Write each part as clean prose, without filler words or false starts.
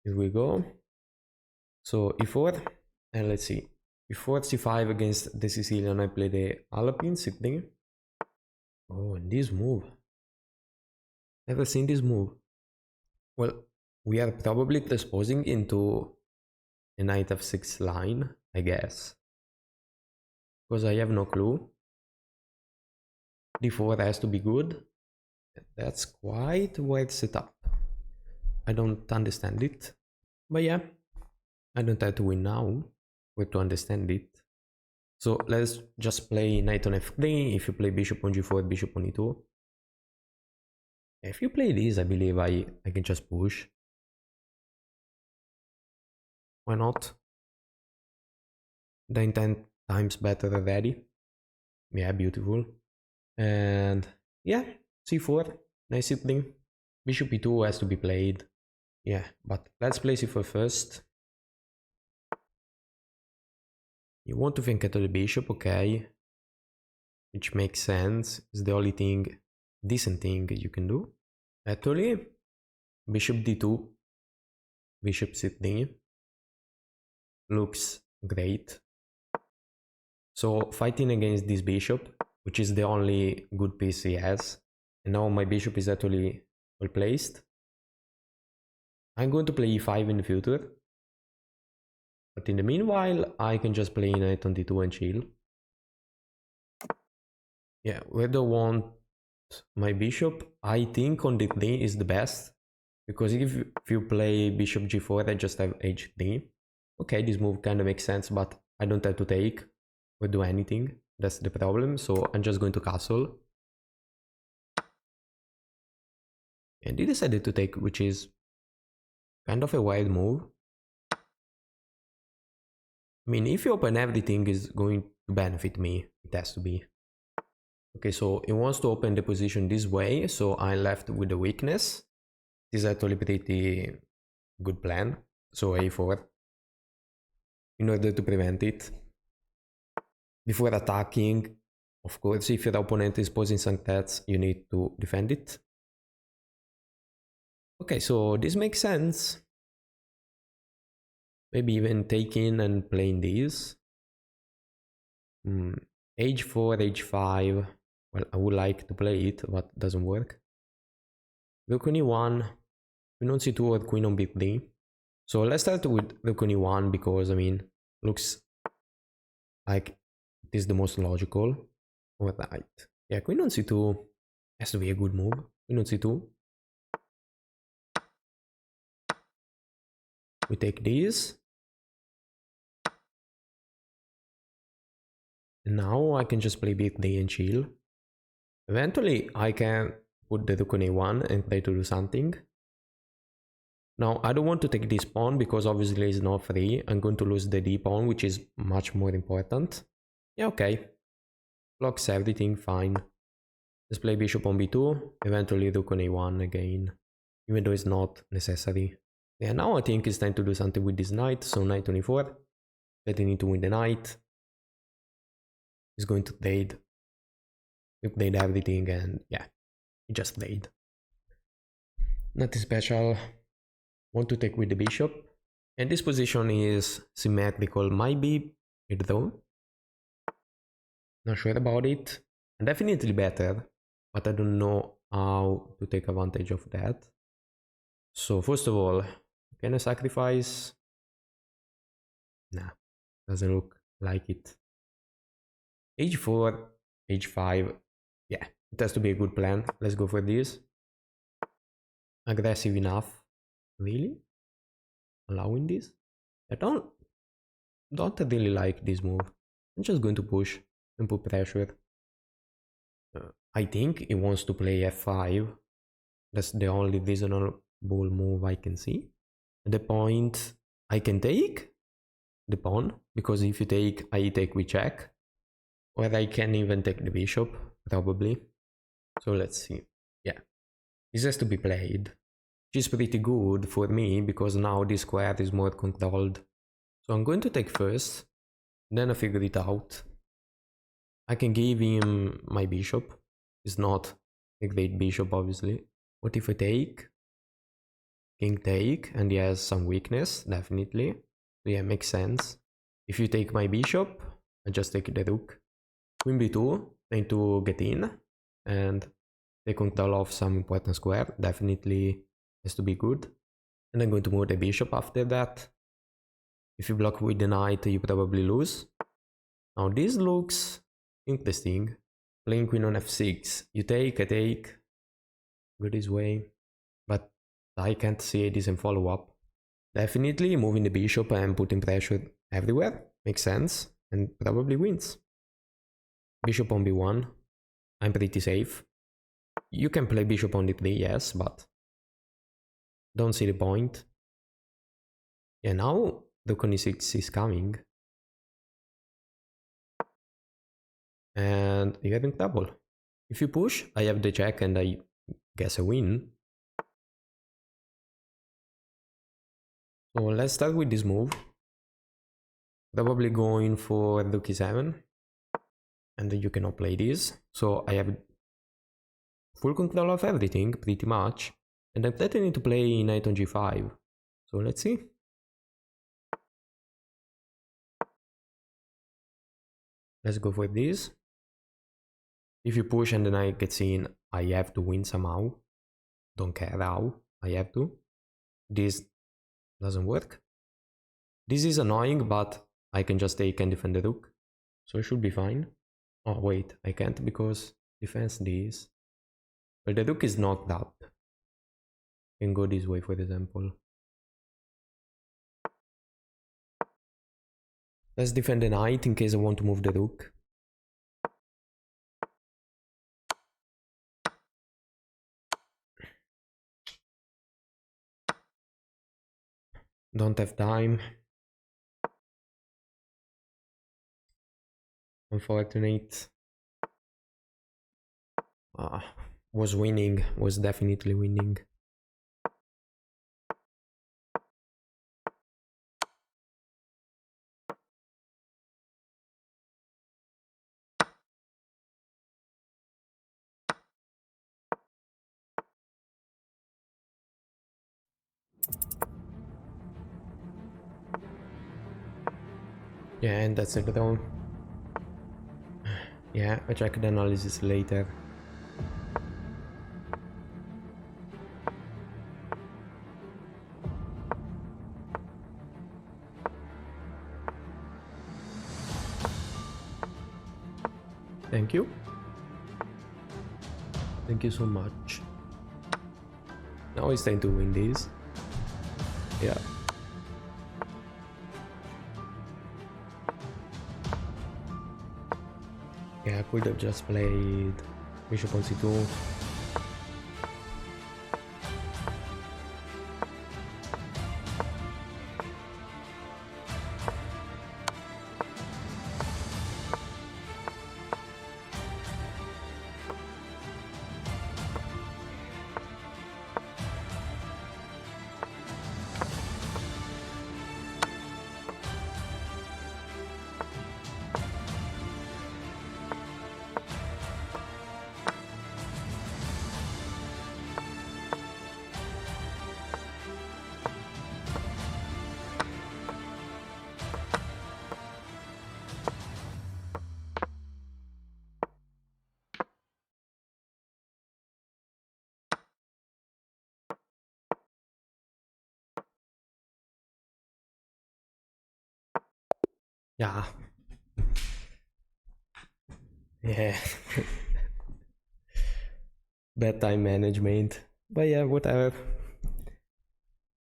Here we go. So e4, and let's see. Before c5 against the Sicilian, I play the Alpine sitting. Oh, and this move. Never seen this move. Well, we are probably transposing into a knight f6 line, I guess. Because I have no clue. d4 has to be good. That's quite weird setup. I don't understand it. But yeah, I don't have to win now or to understand it. So let's just play knight on f3. If you play bishop on g4, bishop on e2. If you play this, I believe I can just push. Why not? Then 10 times better already. Yeah, beautiful. And yeah, c4, nice sibling. Bishop e2 has to be played. Yeah, but let's play c4 first. You want to think at the bishop, okay. Which makes sense. It's the only thing, decent thing you can do. Actually, bishop d2, bishop c3 looks great. So fighting against this bishop, which is the only good piece he has, and now my bishop is actually well placed. I'm going to play e5 in the future, but in the meanwhile I can just play knight on d2 and chill. Yeah, where do I want my bishop? I think on d3 is the best, because if you play bishop g4 I just have h3. Okay, this move kind of makes sense, but I don't have to take or do anything. That's the problem, so I'm just going to castle. And he decided to take, which is kind of a wild move. I mean, if you open everything is going to benefit me, it has to be. Okay, so he wants to open the position this way, so I'm left with the weakness. This is actually pretty good plan. So a4, in order to prevent it. Before attacking, of course, if your opponent is posing some threats, you need to defend it. Okay, so this makes sense. Maybe even taking and playing this. H4, H5. Well, I would like to play it, but it doesn't work. Rook on E1, Queen on C2 or Queen on B3. So let's start with Rook on E1 because, I mean, looks like it is the most logical. Alright. Yeah, Queen on C2 has to be a good move. Queen on C2. We take this. And now I can just play B3 and chill. Eventually, I can put the Rook on A1 and try to do something. Now, I don't want to take this pawn because obviously it's not free. I'm going to lose the D pawn, which is much more important. Yeah, okay. Blocks everything, fine. Let's play bishop on B2, eventually Rook on A1 again, even though it's not necessary. Yeah, now I think it's time to do something with this knight, so knight on E4. But I need to win the knight. He's going to trade. We played everything and yeah, he just played. Nothing special. Want to take with the bishop. And this position is symmetrical. Might be it though. Not sure about it. Definitely better, but I don't know how to take advantage of that. So first of all, can I sacrifice? Nah, doesn't look like it. H4, H5. Yeah, it has to be a good plan. Let's go for this. Aggressive enough. Really? Allowing this? I don't really like this move. I'm just going to push and put pressure. I think he wants to play f5. That's the only reasonable move I can see. At the point, I can take the pawn, because if you take, I take with check. Or I can even take the bishop, probably. So let's see. Yeah, this has to be played. Which is pretty good for me, because now this square is more controlled. So I'm going to take first, then I figure it out. I can give him my bishop. It's not a great bishop, obviously. What if I take? king take, and he has some weakness, definitely. So yeah, makes sense. If you take my bishop, I just take the rook. Queen b2, trying to get in, and take control of some important square, definitely has to be good. And I'm going to move the bishop after that. If you block with the knight, you probably lose. Now this looks interesting. Playing queen on f6. You take, I take. Go this way. But I can't see a decent follow-up. Definitely moving the bishop and putting pressure everywhere. Makes sense. And probably wins. Bishop on b1. I'm pretty safe. You can play bishop on d3, yes, but don't see the point. Yeah, now rook on e6 is coming. And you're having trouble. If you push, I have the check and I guess I win. So let's start with this move. Probably going for rook e7. And then you cannot play this. So I have full control of everything, pretty much. And I'm threatening to play knight on g5. So let's see. Let's go for this. If you push and the knight gets in, I have to win somehow. Don't care how, I have to. This doesn't work. This is annoying, but I can just take and defend the rook. So it should be fine. Oh wait, I can't because defense this. Well, the rook is knocked up. I can go this way, for example. Let's defend the knight in case I want to move the rook. Don't have time. Unfortunate. Was winning, was definitely winning. Yeah, and that's it though. Yeah, I check the analysis later. Thank you. Thank you so much. Now it's time to win this. Yeah. Yeah, I could have just played bishop on c2. Yeah. Yeah. Bad time management. But yeah, whatever.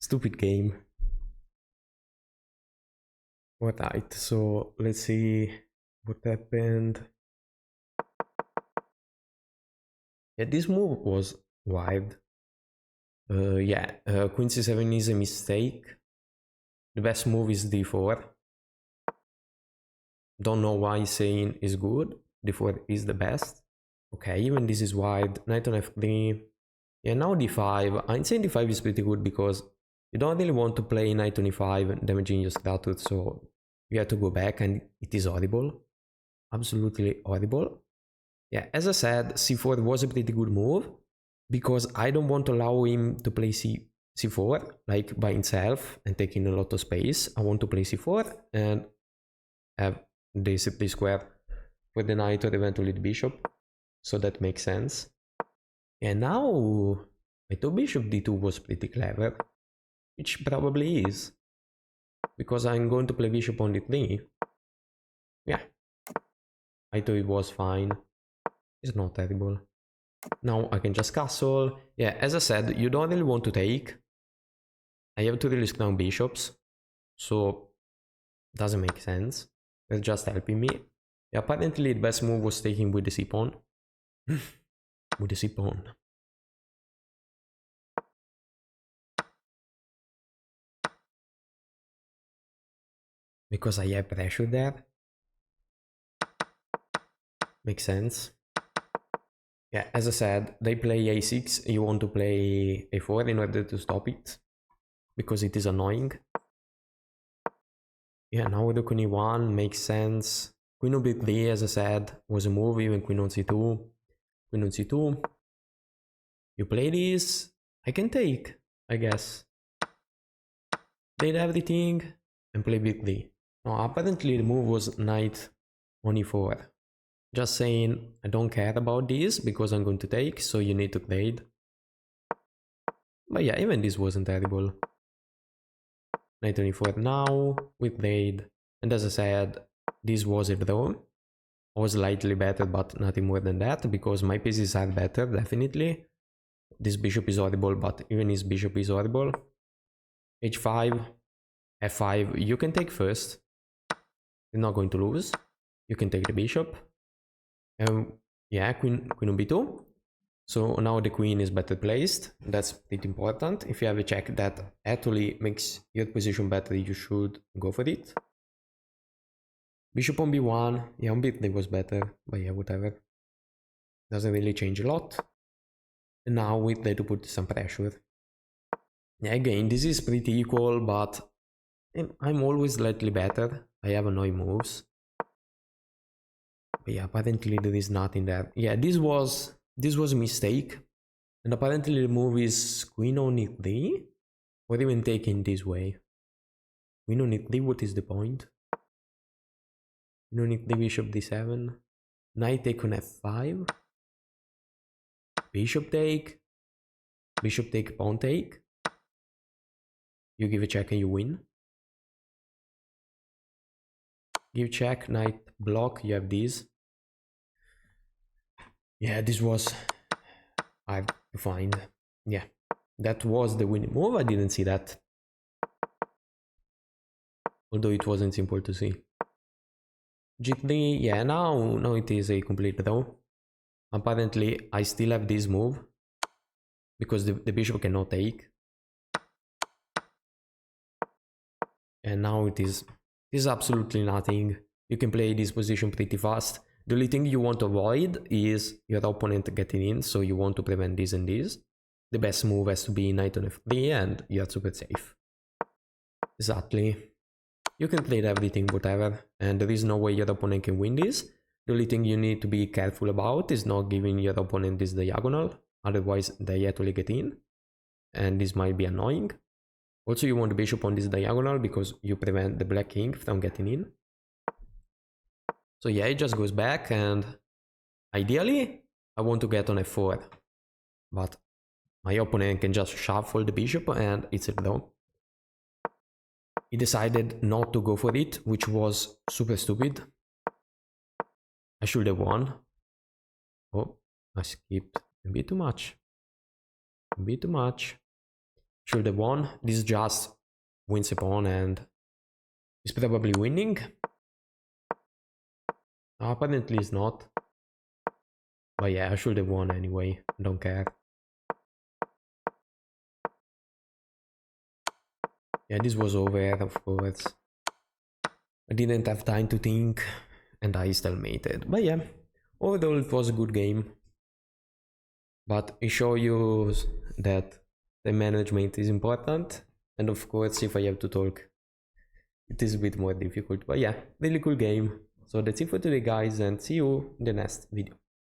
Stupid game. Alright, so let's see what happened. Yeah, this move was wild. Queen c7 is a mistake. The best move is d4. Don't know why saying is good. d4 is the best. Okay, even this is wide. Knight on f3. Yeah, now d5. I'm saying d5 is pretty good because you don't really want to play knight on e5 damaging your statue, so you have to go back and it is horrible. Absolutely horrible. Yeah, as I said, c4 was a pretty good move because I don't want to allow him to play c4, like by itself and taking a lot of space. I want to play c4 and have this square for the knight or eventually the bishop. So that makes sense. And now I thought bishop d2 was pretty clever, which probably is, because I'm going to play bishop on d3. Yeah, I thought it was fine. It's not terrible. Now I can just castle. Yeah, as I said, you don't really want to take. I have to risk down bishops, so doesn't make sense. It's just helping me. Yeah, apparently the best move was taking with the c-pawn. With the c-pawn. Because I have pressure there. Makes sense. Yeah, as I said, they play a6, you want to play a4 in order to stop it, because it is annoying. Yeah, now the queen e1 makes sense. Queen on b3, as I said, was a move, even queen on c2. Queen on c2. You play this, I can take, I guess. Played everything and play b3. Now, apparently the move was knight on e4. Just saying, I don't care about this because I'm going to take, so you need to trade. But yeah, even this wasn't terrible. Knight on e4 now, we played. And as I said, this was a draw. I was slightly better, but nothing more than that, because my pieces are better, definitely. This bishop is horrible, but even his bishop is horrible. h5, f5, you can take first. You're not going to lose. You can take the bishop. Yeah, queen on b2. So now the queen is better placed. That's pretty important. If you have a check that actually makes your position better, you should go for it. Bishop on b1. Yeah, on b3 was better, but yeah, whatever. Doesn't really change a lot. And now we try to put some pressure. Yeah, again, this is pretty equal, but I'm always slightly better. I have annoying moves. But yeah, apparently there is nothing there. Yeah, this was a mistake. And apparently the move is queen on e3, or even taken this way. Queen on e3, what is the point? Queen on e3, bishop d7, knight take on f5, bishop take, pawn take. You give a check and you win. Give check, knight block, you have this. Yeah, this was hard to find. Yeah, that was the winning move. I didn't see that. Although it wasn't simple to see. g3, yeah, now it is a complete draw. Apparently, I still have this move, because the bishop cannot take. And now it is absolutely nothing. You can play this position pretty fast. The only thing you want to avoid is your opponent getting in, so you want to prevent this and this. The best move has to be knight on f3 and you're super safe. Exactly. You can play everything, whatever, and there is no way your opponent can win this. The only thing you need to be careful about is not giving your opponent this diagonal, otherwise they actually get in, and this might be annoying. Also, you want the bishop on this diagonal because you prevent the black king from getting in. So yeah, it just goes back, and ideally I want to get on f4, but my opponent can just shuffle the bishop and it's a draw. He decided not to go for it, which was super stupid. I should have won. Oh, I skipped a bit too much. A bit too much. Should have won. This just wins a pawn and is probably winning. Apparently it's not. But yeah, I should have won anyway. Don't care. Yeah, this was over, of course. I didn't have time to think, and I stalemated. But yeah, overall it was a good game. But it shows you that the management is important. And of course, if I have to talk, it is a bit more difficult. But yeah, really cool game. So that's it for today, guys, and see you in the next video.